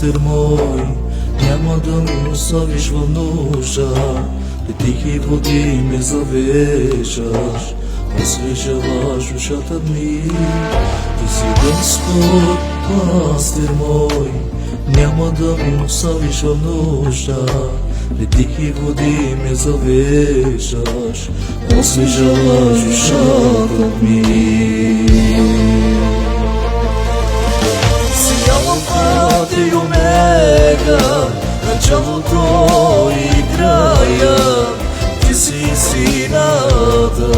пастир мой, няма да ме оставиш в нужда, и тихи води ме завеждаш, освежаваш душата ми. Ти си Господ, пастир мой, няма да ме оставиш в нужда, и тихи води ме завеждаш, освежаваш душата ми. Си Алфа и Омега, началото и края, ти си истината,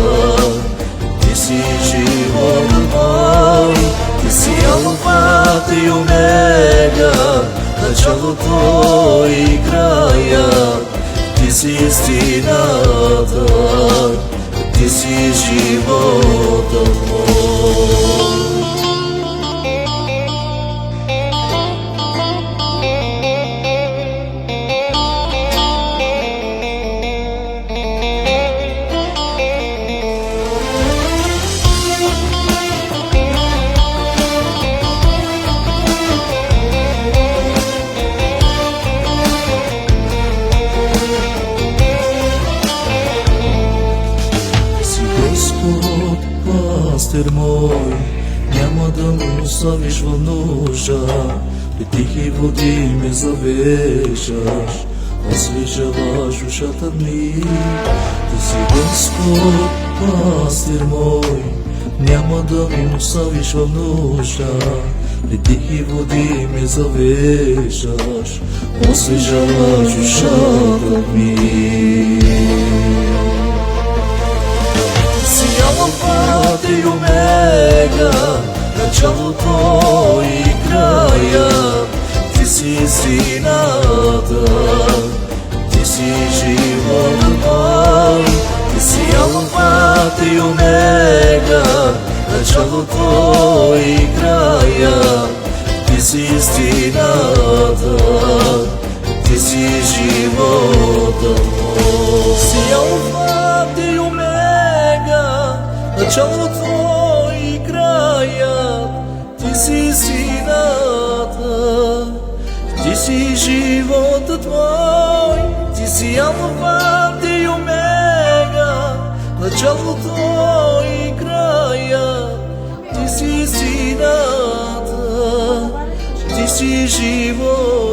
ти си животът мой. Ти си Алфа и Омега, началото и края, ти си истината, ти си животът мой. Пастир мой, няма да ме оставиш в нужда, и тихи води ме завеждаш, освежаваш душата ми. Ти си Господ, пастир мой, няма да ме оставиш в нужда, и тихи води ме завеждаш, освежаваш душата ми. Си Алфа и Омега, началото и края, ти си истината, ти си животът мой. Ти си Алфа и Омега, началото и края, ти си истината, ти си животът мой. Си Алфа и Омега, началото и края, ти си истината, ти си животът мой. Ти си Алфа и Омега, началото и края, ти си истината, ти си живот.